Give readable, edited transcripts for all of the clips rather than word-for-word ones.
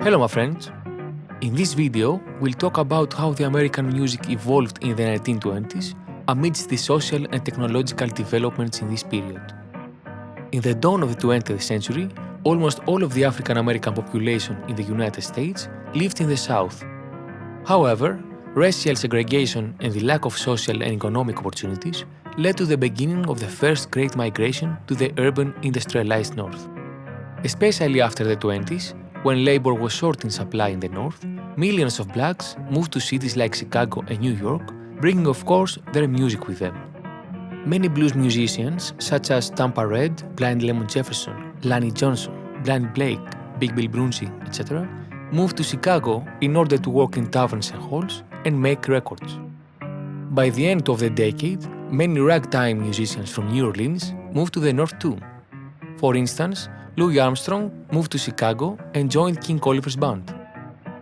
Hello, my friends. In this video, we'll talk about how the American music evolved in the 1920s amidst the social and technological developments in this period. In the dawn of the 20th century, almost all of the African American population in the United States lived in the South. However, racial segregation and the lack of social and economic opportunities led to the beginning of the first great migration to the urban industrialized North. Especially after the 20s, when labor was short in supply in the North, millions of blacks moved to cities like Chicago and New York, bringing of course their music with them. Many blues musicians such as Tampa Red, Blind Lemon Jefferson, Lonnie Johnson, Blind Blake, Big Bill Broonzy, etc. moved to Chicago in order to work in taverns and halls and make records. By the end of the decade, many ragtime musicians from New Orleans moved to the North too. For instance, Louis Armstrong moved to Chicago and joined King Oliver's band.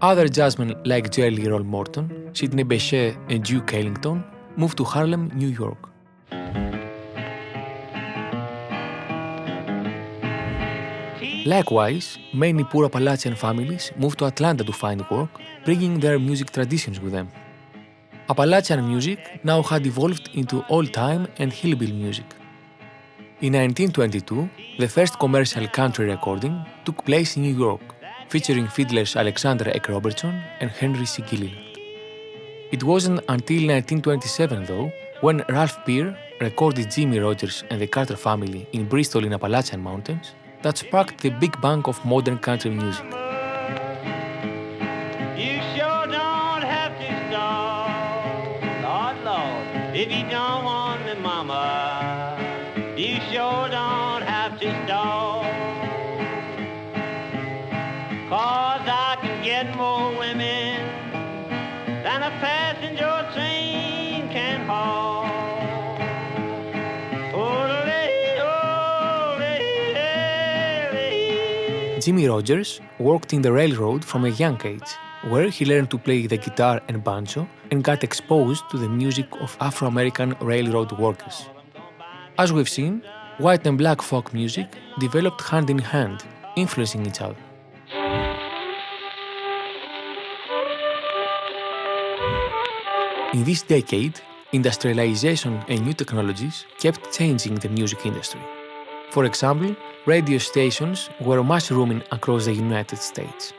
Other jazzmen like Jelly Roll Morton, Sidney Bechet and Duke Ellington moved to Harlem, New York. Likewise, many poor Appalachian families moved to Atlanta to find work, bringing their music traditions with them. Appalachian music now had evolved into old-time and hillbilly music. In 1922, the first commercial country recording took place in New York, featuring fiddlers Alexander Eck Robertson and Henry C. Gilliland. It wasn't until 1927, though, when Ralph Peer recorded Jimmie Rodgers and the Carter Family in Bristol in Appalachian Mountains, that sparked the big bang of modern country music. You sure don't have to stop, Lord, Lord, if you don't want me, Mama. You sure don't have to stop, 'cause I can get more women than a passenger train can haul. Jimmie Rodgers worked in the railroad from a young age, where he learned to play the guitar and banjo and got exposed to the music of Afro-American railroad workers. As we've seen, white and black folk music developed hand in hand, influencing each other. In this decade, industrialization and new technologies kept changing the music industry. For example, radio stations were mushrooming across the United States.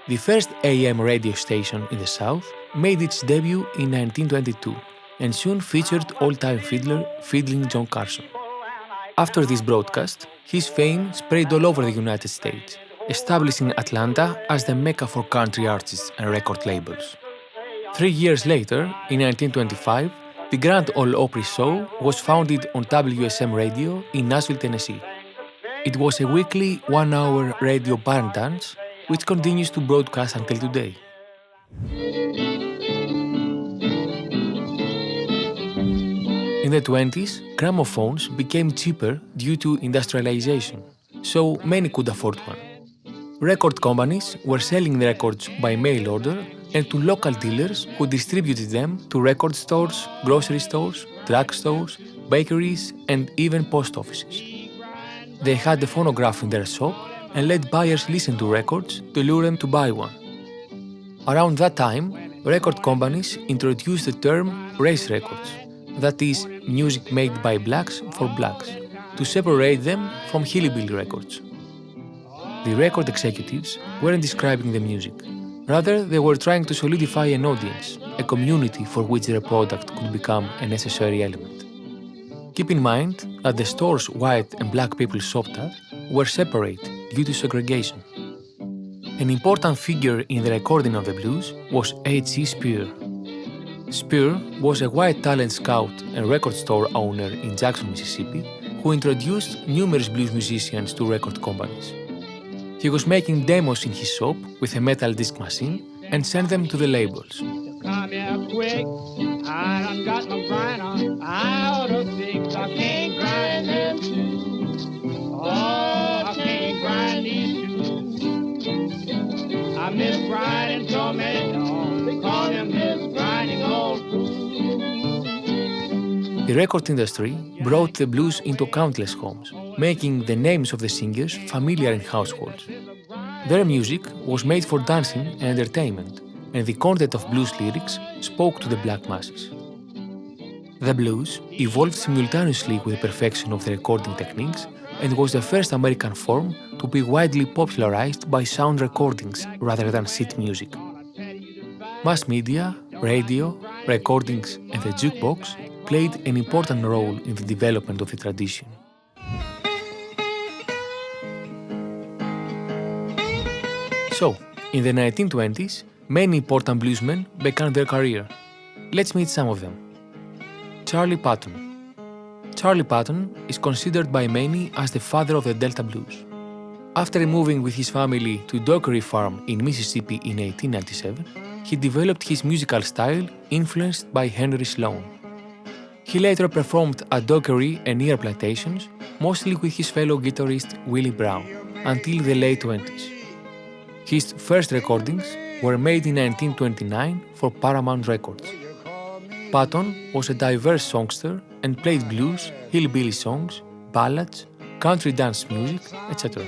The first AM radio station in the South made its debut in 1922 and soon featured old-time fiddler Fiddling John Carson. After this broadcast, his fame spread all over the United States, establishing Atlanta as the mecca for country artists and record labels. 3 years later, in 1925, the Grand Ole Opry Show was founded on WSM Radio in Nashville, Tennessee. It was a weekly one-hour radio barn dance, which continues to broadcast until today. In the 20s, gramophones became cheaper due to industrialization, so many could afford one. Record companies were selling the records by mail order and to local dealers who distributed them to record stores, grocery stores, drugstores, bakeries, and even post offices. They had a phonograph in their shop and let buyers listen to records to lure them to buy one. Around that time, record companies introduced the term race records, that is, music made by blacks for blacks, to separate them from hillbilly records. The record executives weren't describing the music. Rather, they were trying to solidify an audience, a community for which their product could become a necessary element. Keep in mind that the stores white and black people shopped at were separate due to segregation. An important figure in the recording of the blues was H.E. Spear. Spear was a white talent scout and record store owner in Jackson, Mississippi, who introduced numerous blues musicians to record companies. He was making demos in his shop with a metal disc machine and sent them to the labels. Come here quick, I done got my grinder out of six. I can't grind them two. Oh, I can't grind these two. I miss grinding so many dogs. They call them miss grinding old fools. The record industry brought the blues into countless homes, making the names of the singers familiar in households. Their music was made for dancing and entertainment, and the content of blues lyrics spoke to the black masses. The blues evolved simultaneously with the perfection of the recording techniques and was the first American form to be widely popularized by sound recordings rather than sheet music. Mass media, radio, recordings, and the jukebox played an important role in the development of the tradition. So, in the 1920s, many important bluesmen began their career. Let's meet some of them. Charlie Patton. Charlie Patton is considered by many as the father of the Delta blues. After moving with his family to Dockery Farm in Mississippi in 1897, he developed his musical style influenced by Henry Sloan. He later performed at Dockery and near plantations, mostly with his fellow guitarist Willie Brown, until the late 20s. His first recordings were made in 1929 for Paramount Records. Patton was a diverse songster and played blues, hillbilly songs, ballads, country dance music, etc.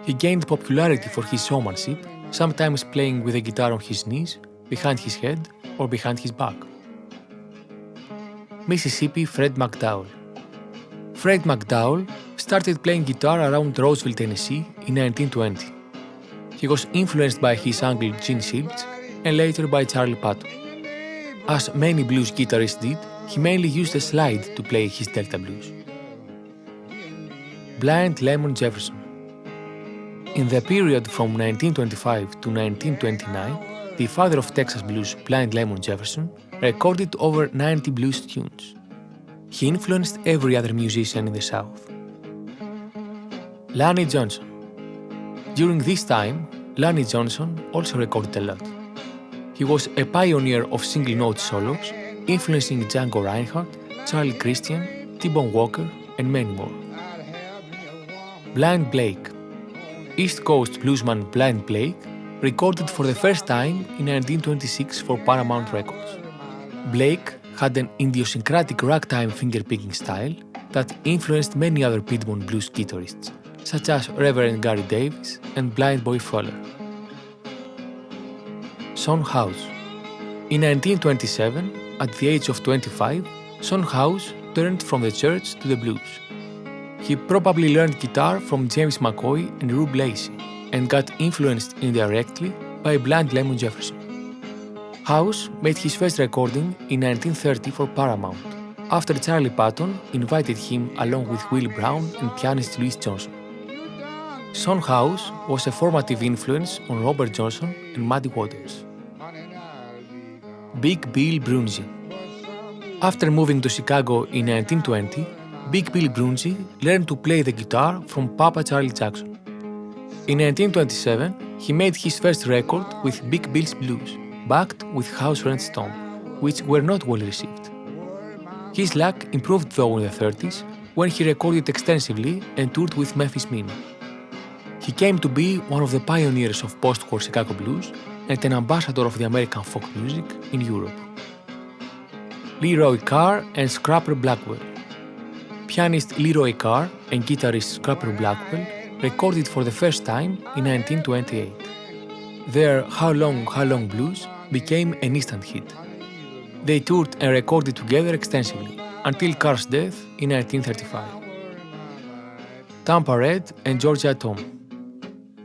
He gained popularity for his showmanship, sometimes playing with a guitar on his knees, behind his head, or behind his back. Mississippi Fred McDowell. Fred McDowell started playing guitar around Roseville, Tennessee in 1920. He was influenced by his uncle Gene Shields and later by Charlie Patton. As many blues guitarists did, he mainly used a slide to play his Delta blues. Blind Lemon Jefferson. In the period from 1925 to 1929, the father of Texas blues, Blind Lemon Jefferson, recorded over 90 blues tunes. He influenced every other musician in the South. Lonnie Johnson. During this time, Lonnie Johnson also recorded a lot. He was a pioneer of single-note solos, influencing Django Reinhardt, Charlie Christian, T-Bone Walker, and many more. Blind Blake. East Coast bluesman Blind Blake recorded for the first time in 1926 for Paramount Records. Blake had an idiosyncratic ragtime finger-picking style that influenced many other Piedmont blues guitarists, such as Reverend Gary Davis and Blind Boy Fuller. Son House. In 1927, at the age of 25, Son House turned from the church to the blues. He probably learned guitar from James McCoy and Rube Lacey and got influenced indirectly by Blind Lemon Jefferson. House made his first recording in 1930 for Paramount, after Charlie Patton invited him along with Willie Brown and pianist Louis Johnson. Son House was a formative influence on Robert Johnson and Muddy Waters. Big Bill Broonzy. After moving to Chicago in 1920, Big Bill Broonzy learned to play the guitar from Papa Charlie Jackson. In 1927, he made his first record with Big Bill's Blues, backed with House Rent Stomp, which were not well received. His luck improved though in the 30s, when he recorded extensively and toured with Memphis Minnie. He came to be one of the pioneers of post-war Chicago blues and an ambassador of the American folk music in Europe. Leroy Carr and Scrapper Blackwell. Pianist Leroy Carr and guitarist Scrapper Blackwell recorded for the first time in 1928. Their How Long Blues became an instant hit. They toured and recorded together extensively until Carr's death in 1935. Tampa Red and Georgia Tom.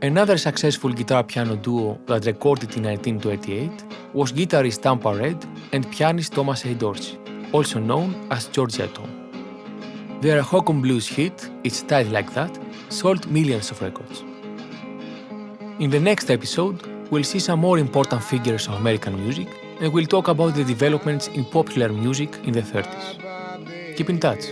Another successful guitar-piano duo that recorded in 1928 was guitarist Tampa Red and pianist Thomas A. Dorsey, also known as Georgia Tom. Their Hokum Blues hit, It's Tight Like That, sold millions of records. In the next episode, we'll see some more important figures of American music and we'll talk about the developments in popular music in the 30s. Keep in touch!